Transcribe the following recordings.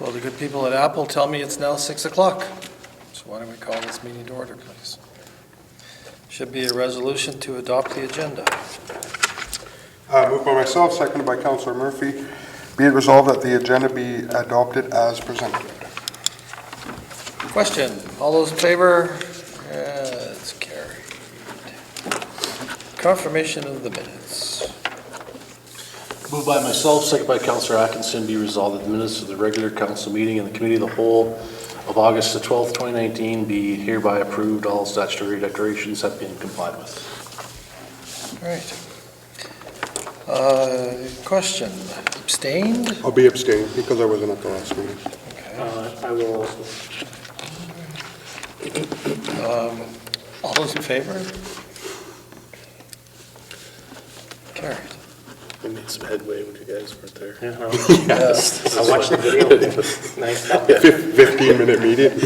Well, the good people at Apple tell me it's now 6 o'clock. So why don't we call this meeting to order, please? Should be a resolution to adopt the agenda. Moved by myself, seconded by Councillor Murphy. Be it resolved that the agenda be adopted as presented. Question, all those in favor? It's carried. Confirmation of the minutes. Moved by myself, second by Councillor Atkinson, be resolved that the minutes of the regular council meeting and the committee of the whole of August the 12th, 2019 be hereby approved. All statutory declarations have been complied with. All right. Question, abstained? I'll be abstaining because I wasn't at the last meeting. Okay. I will also. All those in favor? Carried. We made some headway when you guys weren't there. Yes. I watched the video. Nice. 15-minute meeting.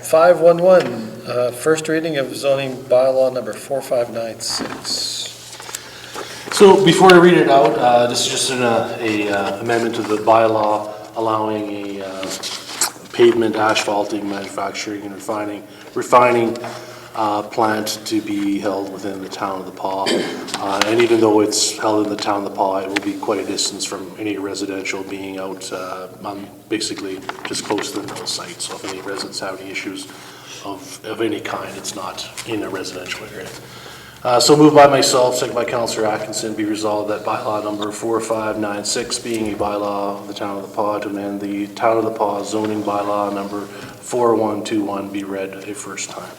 511, first reading of zoning bylaw number 4596. So before I read it out, this is just a amendment to the bylaw allowing a pavement, asphalting, manufacturing, and refining plant to be held within the town of the Pas. And even though it's held in the town of the Pas, it will be quite a distance from any residential, being out on basically just close to the mill site. So if any residents have any issues of any kind, it's not in a residential area. So moved by myself, second by Councillor Atkinson, be resolved that bylaw number 4596, being a bylaw of the town of the Pas to amend the town of the Pas zoning bylaw number 4121, be read a first time.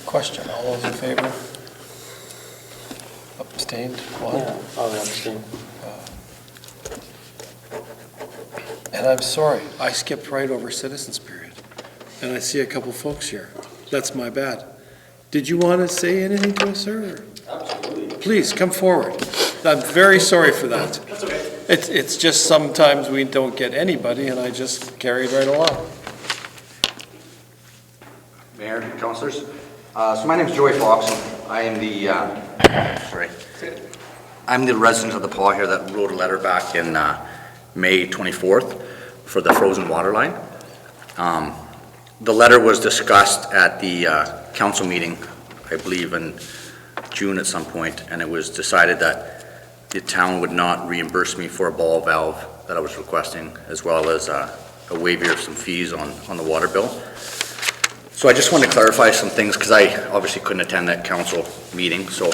Question, all those in favor? Abstained, one? Yeah, I'll abstain. And I'm sorry, I skipped right over citizens period. And I see a couple folks here. That's my bad. Did you want to say anything to us, sir? Absolutely. Please, come forward. I'm very sorry for that. That's okay. It's just sometimes we don't get anybody, and I just carried right along. Mayor, councillors. So my name is Joey Fox. I am the, I'm the resident of the Pas here that wrote a letter back in May 24th for the frozen water line. The letter was discussed at the council meeting, I believe in June at some point, and it was decided that the town would not reimburse me for a ball valve that I was requesting, as well as a waiver of some fees on the water bill. So I just want to clarify some things because I obviously couldn't attend that council meeting. So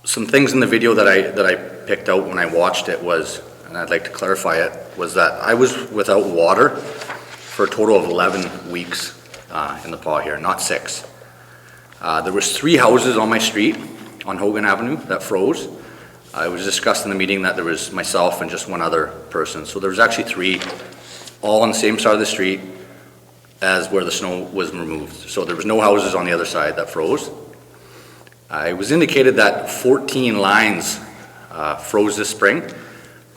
some things in the video that I picked out when I watched it was, and I'd like to clarify it, was that I was without water for a total of 11 weeks in the Pas here, not 6. There was 3 houses on my street on Hogan Avenue that froze. It was discussed in the meeting that there was myself and just one other person. So there was actually 3, all on the same side of the street as where the snow was removed. So there was no houses on the other side that froze. It was indicated that 14 lines froze this spring.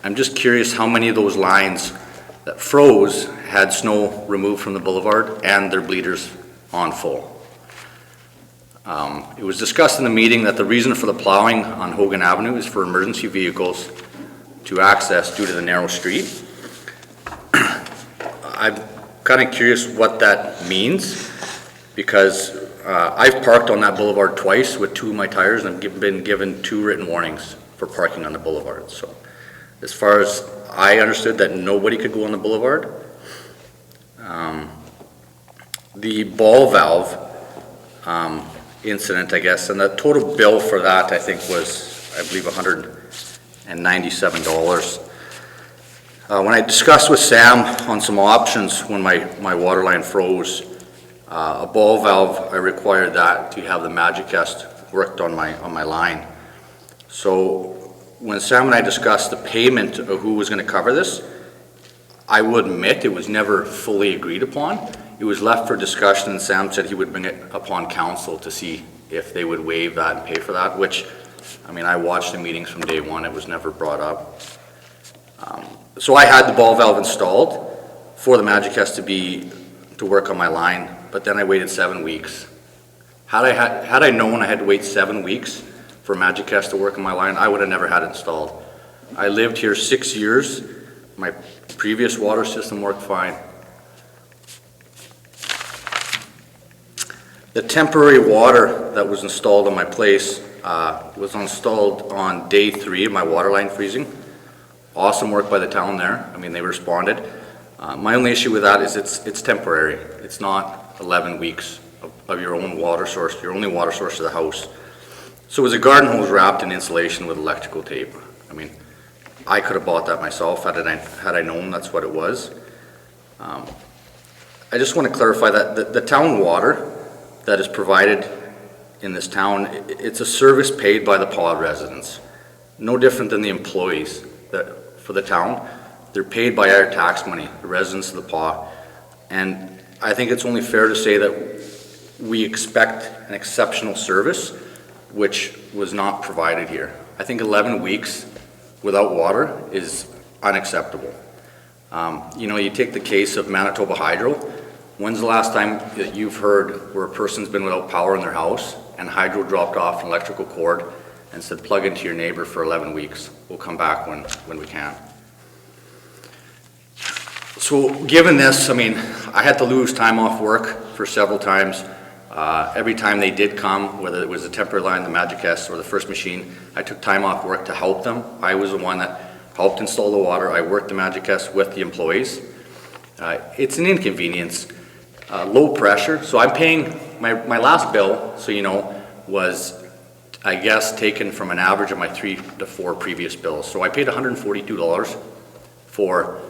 I'm just curious how many of those lines that froze had snow removed from the boulevard and their bleeders on full. It was discussed in the meeting that the reason for the plowing on Hogan Avenue is for emergency vehicles to access due to the narrow street. I'm kind of curious what that means, because I've parked on that boulevard twice with 2 of my tires and I've been given 2 written warnings for parking on the boulevard. So as far as I understood, that nobody could go on the boulevard. The ball valve incident, I guess, and the total bill for that I think was, I believe, $197. When I discussed with Sam on some options when my water line froze, a ball valve, I required that to have the Magicast worked on my line. So when Sam and I discussed the payment of who was going to cover this, I would admit it was never fully agreed upon. It was left for discussion, and Sam said he would bring it upon council to see if they would waive that and pay for that, which, I mean, I watched the meetings from day one. It was never brought up. So I had the ball valve installed for the Magicast to work on my line, but then I waited 7 weeks. Had I known I had to wait 7 weeks for Magicast to work in my line, I would have never had it installed. I lived here 6 years. My previous water system worked fine. The temporary water that was installed on my place was installed on day 3 of my water line freezing. Awesome work by the town there. I mean, they responded. My only issue with that is it's temporary. It's not 11 weeks of your own water source, your only water source of the house. So it was a garden hose wrapped in insulation with electrical tape. I mean, I could have bought that myself had I known that's what it was. I just want to clarify that the town water that is provided in this town, it's a service paid by the Paw residents. No different than the employees for the town. They're paid by our tax money, the residents of the Paw. And I think it's only fair to say that we expect an exceptional service, which was not provided here. I think 11 weeks without water is unacceptable. You take the case of Manitoba Hydro. When's the last time that you've heard where a person's been without power in their house and Hydro dropped off an electrical cord and said, plug into your neighbor for 11 weeks. We'll come back when we can. So given this, I mean, I had to lose time off work for several times. Every time they did come, whether it was the temporary line, the Magicast, or the first machine, I took time off work to help them. I was the one that helped install the water. I worked the Magicast with the employees. It's an inconvenience. Low pressure, so I'm paying, my last bill, so you know, was, I guess, taken from an average of my 3 to 4 previous bills. So I paid $142 for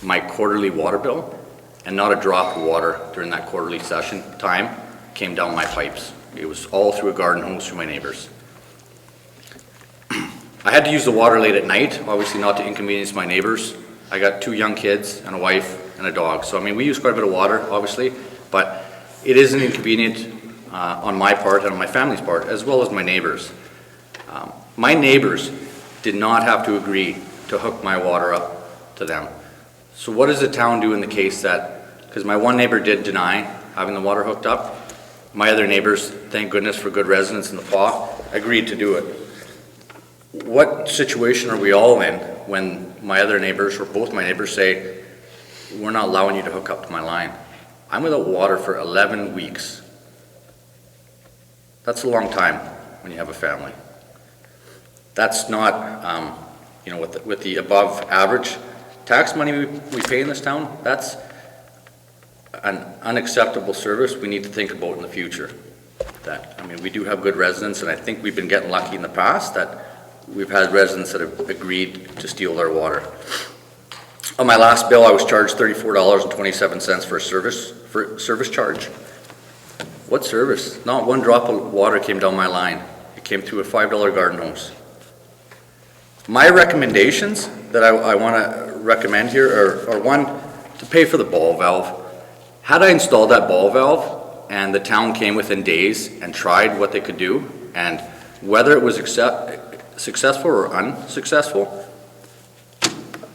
my quarterly water bill, and not a drop of water during that quarterly session time came down my pipes. It was all through a garden hose from my neighbors. I had to use the water late at night, obviously not to inconvenience my neighbors. I got 2 young kids and a wife and a dog. So, I mean, we use quite a bit of water, obviously, but it is an inconvenient on my part and on my family's part, as well as my neighbors. My neighbors did not have to agree to hook my water up to them. So what does the town do in the case that, because my one neighbor did deny having the water hooked up, my other neighbors, thank goodness for good residents in the Paw, agreed to do it. What situation are we all in when my other neighbors, or both my neighbors, say, we're not allowing you to hook up to my line? I'm without water for 11 weeks. That's a long time when you have a family. That's not, with the above average tax money we pay in this town, that's an unacceptable service we need to think about in the future. We do have good residents, and I think we've been getting lucky in the past that we've had residents that have agreed to steal our water. On my last bill, I was charged $34.27 for service charge. What service? Not one drop of water came down my line. It came through a $5 garden hose. My recommendations that I want to recommend here are one, to pay for the ball valve. Had I installed that ball valve and the town came within days and tried what they could do, and whether it was successful or unsuccessful,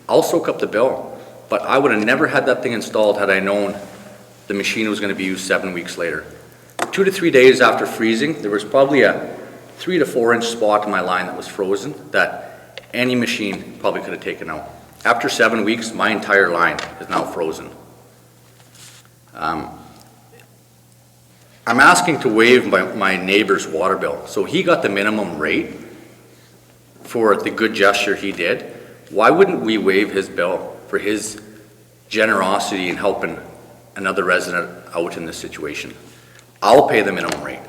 I'll soak up the bill. But I would have never had that thing installed had I known the machine was going to be used 7 weeks later. 2 to 3 days after freezing, there was probably a 3 to 4 inch spot in my line that was frozen that any machine probably could have taken out. After 7 weeks, my entire line is now frozen. I'm asking to waive my neighbor's water bill. So he got the minimum rate for the good gesture he did. Why wouldn't we waive his bill for his generosity in helping another resident out in this situation? I'll pay the minimum rate.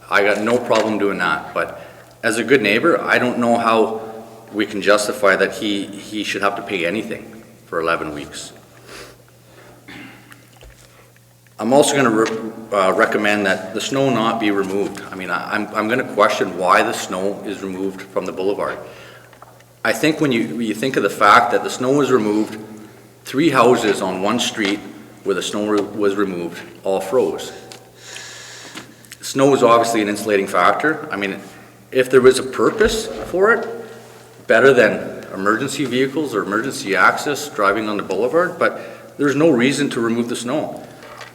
I got no problem doing that, but as a good neighbor, I don't know how we can justify that he should have to pay anything for 11 weeks. I'm also going to recommend that the snow not be removed. I mean, I'm going to question why the snow is removed from the boulevard. I think when you think of the fact that the snow was removed, 3 houses on one street where the snow was removed all froze. Snow is obviously an insulating factor. I mean, if there was a purpose for it, better than emergency vehicles or emergency access driving on the boulevard, but there's no reason to remove the snow.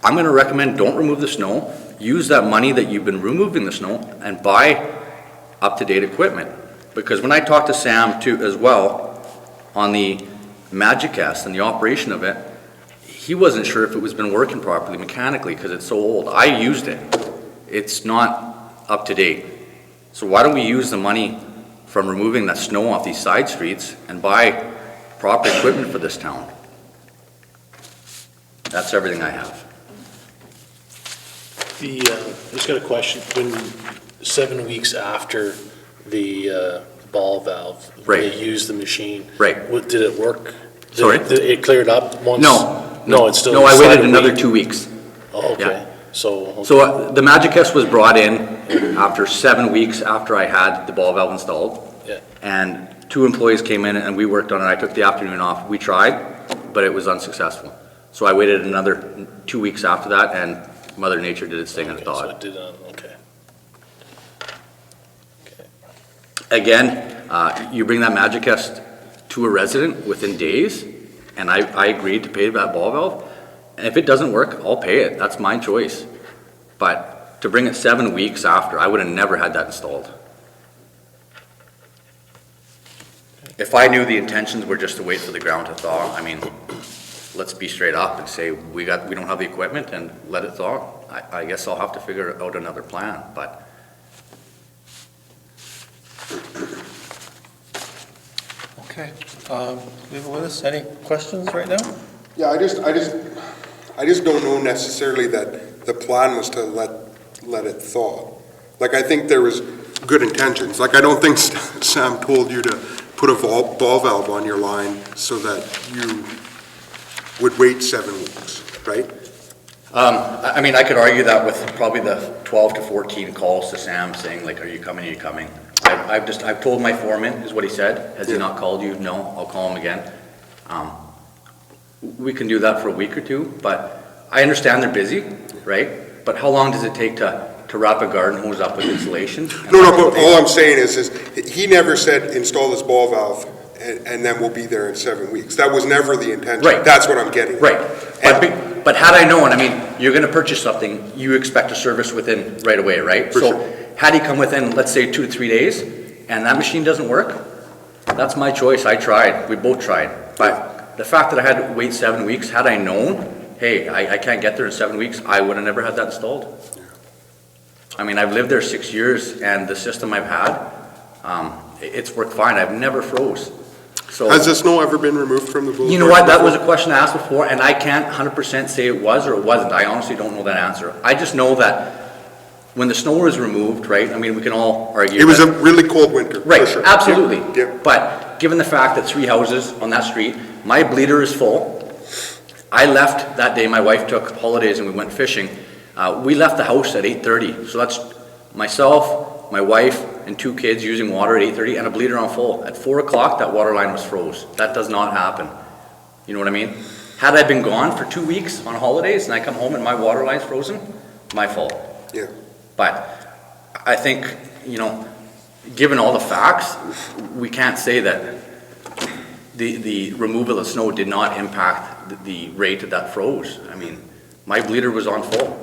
I'm going to recommend don't remove the snow. Use that money that you've been removing the snow and buy up-to-date equipment. Because when I talked to Sam too, as well, on the Magic S and the operation of it, he wasn't sure if it was been working properly mechanically because it's so old. I used it. It's not up to date. So why don't we use the money from removing that snow off these side streets and buy proper equipment for this town? That's everything I have. I just got a question. When 7 weeks after the ball valve, Right. they used the machine. Right. Did it work? Sorry? Did it cleared up once? No, it's still. No, I still waited had to another wait. 2 weeks. Oh, okay. Yeah. So. So the Magic S was brought in after 7 weeks after I had the ball valve installed. Yeah. And 2 employees came in and we worked on it. I took the afternoon off. We tried, but it was unsuccessful. So I waited another 2 weeks after that and Mother Nature did its thing and Okay, so thawed. it did, okay. Okay. Again, you bring that Magic S to a resident within days, and I agreed to pay that ball valve. And if it doesn't work, I'll pay it. That's my choice. But to bring it 7 weeks after, I would have never had that installed. If I knew the intentions were just to wait for the ground to thaw, I mean, let's be straight up and say we don't have the equipment and let it thaw. I guess I'll have to figure out another plan, but. Okay, leave it with us. Any questions right now? Yeah, I just don't know necessarily that the plan was to let it thaw. Like, I think there was good intentions. Like, I don't think Sam told you to put a ball valve on your line so that you would wait 7 weeks, right? I mean, I could argue that with probably the 12 to 14 calls to Sam saying like, are you coming, are you coming? I've told my foreman, is what he said. Has he not called you? No, I'll call him again. We can do that for a week or two, but I understand they're busy, right? But how long does it take to wrap a garden hose up with insulation? No, but all I'm saying is he never said install this ball valve and then we'll be there in 7 weeks. That was never the intention. Right. That's what I'm getting at. Right. But had I known, I mean, you're gonna purchase something, you expect a service within right away, right? For So sure. had he come within, let's say, 2 to 3 days, and that machine doesn't work, that's my choice. I tried. We both tried. But the fact that I had to wait 7 weeks, had I known, hey, I can't get there in 7 weeks, I would have never had that installed. I mean, I've lived there 6 years, and the system I've had, it's worked fine. I've never froze. So, Has the snow ever been removed from the boulevard? you know what? That was a question I asked before, and I can't 100% say it was or it wasn't. I honestly don't know that answer. I just know that when the snow was removed, right? I mean, we can all argue. It was that- a really cold winter, for Right, sure. absolutely. Yep, yep. But given the fact that 3 houses on that street, my bleeder is full. I left that day, my wife took holidays and we went fishing. We left the house at 8:30, so that's myself, my wife, and 2 kids using water at 8:30 and a bleeder on full. At 4 o'clock, that water line was froze. That does not happen. You know what I mean? Had I been gone for 2 weeks on holidays and I come home and my water line's frozen, my fault. Yeah. But I think, you know, given all the facts, we can't say that the removal of snow did not impact the rate that froze. I mean, my bleeder was on full.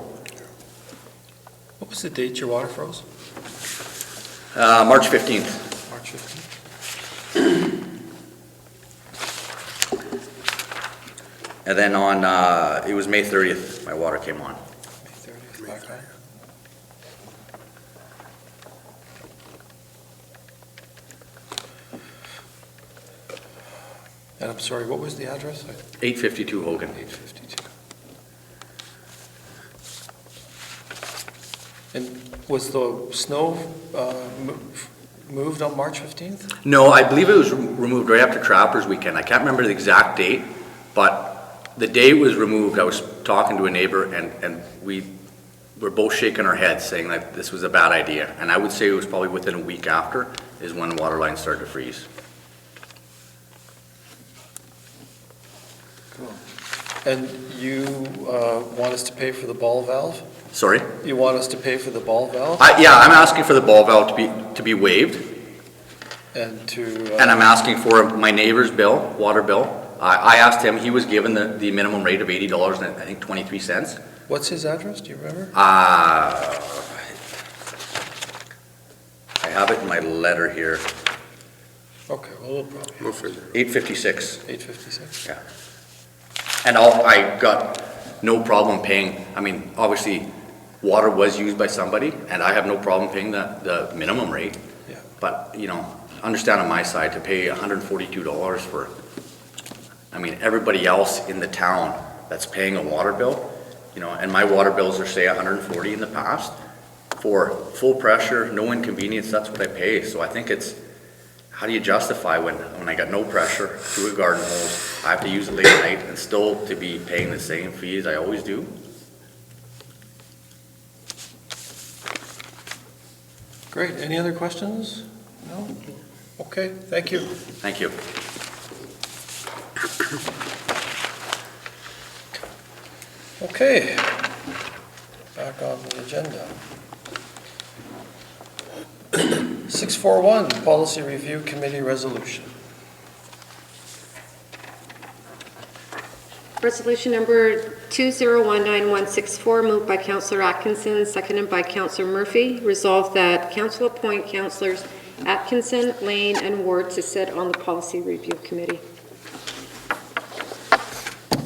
What was the date your water froze? March 15th. March 15th. And then it was May 30th, my water came on. May 30th, okay. And I'm sorry, what was the address? 852 Hogan. 852. And was the snow moved on March 15th? No, I believe it was removed right after Trappers Weekend. I can't remember the exact date, but the day it was removed, I was talking to a neighbor and we were both shaking our heads saying that this was a bad idea. And I would say it was probably within a week after is when water lines started to freeze. Cool. And you want us to pay for the ball valve? Sorry? You want us to pay for the ball valve Yeah, I'm asking for the ball valve to be waived, and to? and I'm asking for my neighbor's bill, water bill. I asked him, he was given the minimum rate of $80 and I think 23 cents. What's his address? Do you remember? I have it in my letter here, Okay, well, we'll probably, We'll figure. 856. 856. And I got no problem paying, I mean, obviously, water was used by somebody, and I have no problem paying the minimum rate. Yeah. But, understand on my side, to pay $142 for, I mean, everybody else in the town that's paying a water bill, and my water bills are, say, 140 in the past, for full pressure, no inconvenience, that's what I pay. So I think it's, how do you justify when I got no pressure through a garden hose, I have to use it late at night and still to be paying the same fees I always do? Great, any other questions? No? Okay, thank you. Thank you. Okay, back on the agenda. 641, Policy Review Committee Resolution. Resolution number 2019-164, moved by Councillor Atkinson, seconded by Councillor Murphy. Resolved that Council appoint Councillors Atkinson, Lane, and Ward to sit on the Policy Review Committee.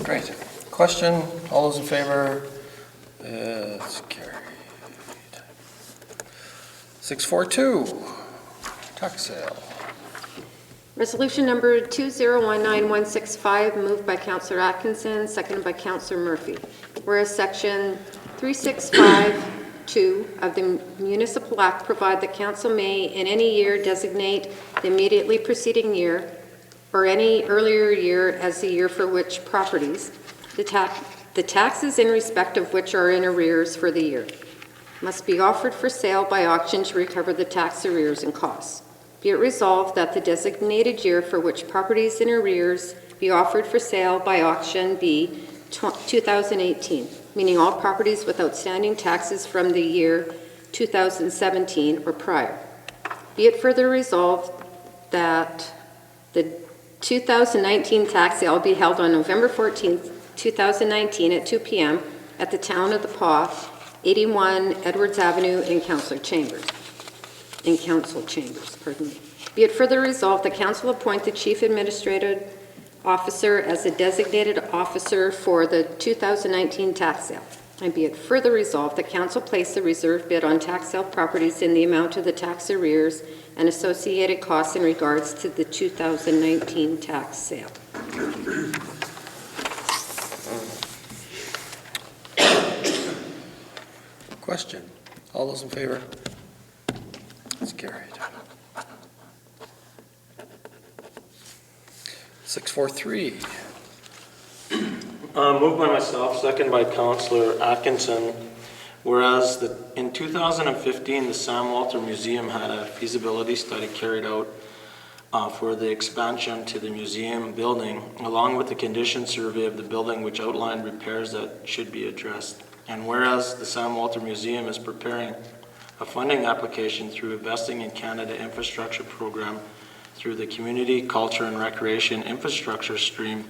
Great. Question, all those in favor? It's carried. 642, tax sale. Resolution number 2019-165, moved by Councillor Atkinson, seconded by Councillor Murphy. Whereas Section 365(2) of the Municipal Act provide the Council may in any year designate the immediately preceding year or any earlier year as the year for which properties, the taxes in respect of which are in arrears for the year, must be offered for sale by auction to recover the tax arrears and costs. Be it resolved that the designated year for which properties in arrears be offered for sale by auction be 2018, meaning all properties with outstanding taxes from the year 2017 or prior. Be it further resolved that the 2019 tax sale be held on November 14th, 2019 at 2 p.m. at the Town of the Paw, 81 Edwards Avenue in Council Chambers. Pardon me. Be it further resolved, the Council appoint the Chief Administrative Officer as the designated officer for the 2019 tax sale. And be it further resolved, the Council place the reserve bid on tax sale properties in the amount of the tax arrears and associated costs in regards to the 2019 tax sale. Question, all those in favor? It's carried. 643, Moved by myself, second by Councillor Atkinson. Whereas in 2015, the Sam Walter Museum had a feasibility study carried out for the expansion to the museum building, along with the condition survey of the building, which outlined repairs that should be addressed. And whereas the Sam Walter Museum is preparing a funding application through Investing in Canada Infrastructure Program through the Community, Culture and Recreation Infrastructure Stream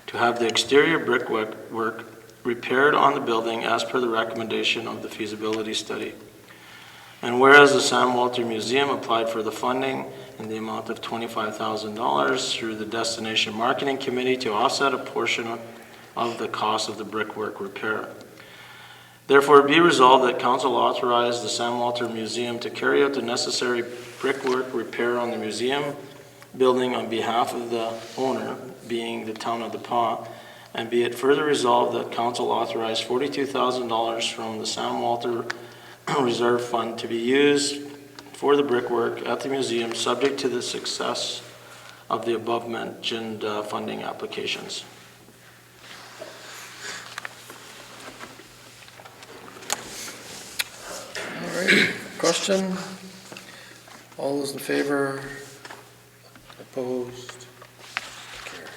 to have the exterior brickwork repaired on the building as per the recommendation of the feasibility study. And whereas the Sam Walter Museum applied for the funding in the amount of $25,000 through the Destination Marketing Committee to offset a portion of the cost of the brickwork repair. Therefore, be resolved that Council authorize the Sam Walter Museum to carry out the necessary brickwork repair on the museum building on behalf of the owner, being the Town of the Paw, and be it further resolved that Council authorize $42,000 from the Sam Walter Reserve Fund to be used for the brickwork at the museum, subject to the success of the above-mentioned funding applications. all right, question, all those in favor? Opposed? Carried.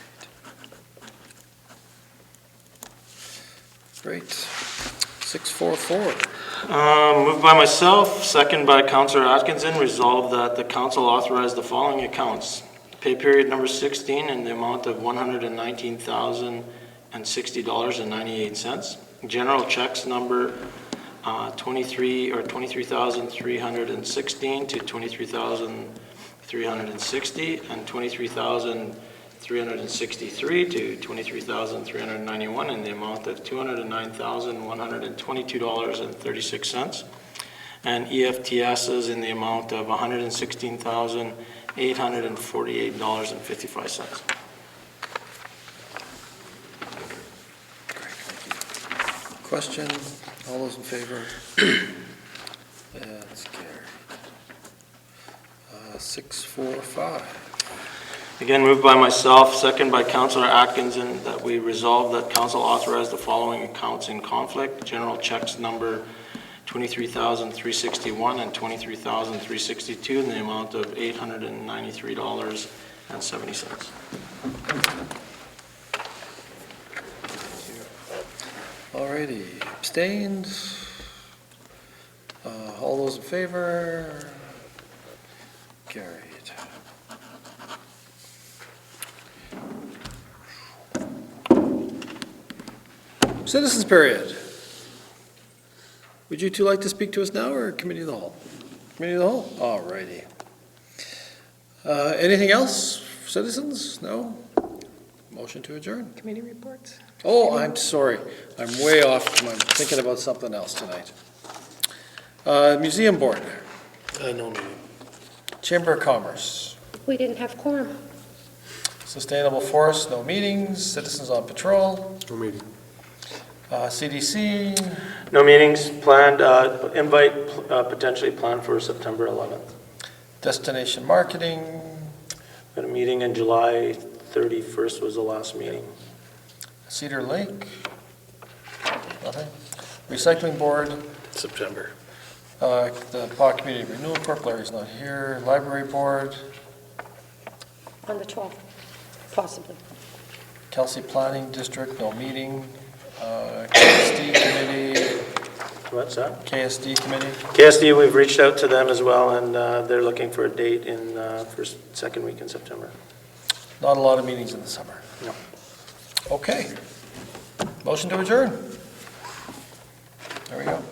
Great. 644. Moved by myself, second by Councillor Atkinson, resolved that the Council authorize the following accounts. Pay period number 16 in the amount of $119,060.98. General checks number 23,316 to 23,360, and 23,363 to 23,391, in the amount of $209,122.36. And EFTSs in the amount of $116,848.55. Question? All those in favor? That's carried. 645. Again, moved by myself, second by Councillor Atkinson, that we resolve that council authorize the following accounts in conflict. General checks number 23,361 and 23,362 in the amount of $893.70. Alrighty, abstained? All those in favor? Carried. Citizens period. Would you two like to speak to us now, or committee of the whole? Committee of the whole? Alrighty. Anything else, citizens? No? Motion to adjourn. Committee reports? Oh, I'm sorry. I'm way off. I'm thinking about something else tonight. Museum Board, No meeting. Chamber of Commerce, We didn't have quorum. Sustainable Forest, no meetings, Citizens on Patrol, No meeting. CDC, No meetings planned, invite potentially planned for September 11th. Destination Marketing, Got a meeting in July 31st was the last meeting. Cedar Lake, nothing. Recycling Board, September. the Paw Community Renewal Corp, Larry's not here, Library Board, On the 12th, possibly. Kelsey Planning District, no meeting, KSD Committee, What's that? KSD Committee, KSD, we've reached out to them as well, and they're looking for a date in second week in September. not a lot of meetings in the summer. No. Okay. Motion to adjourn. There we go.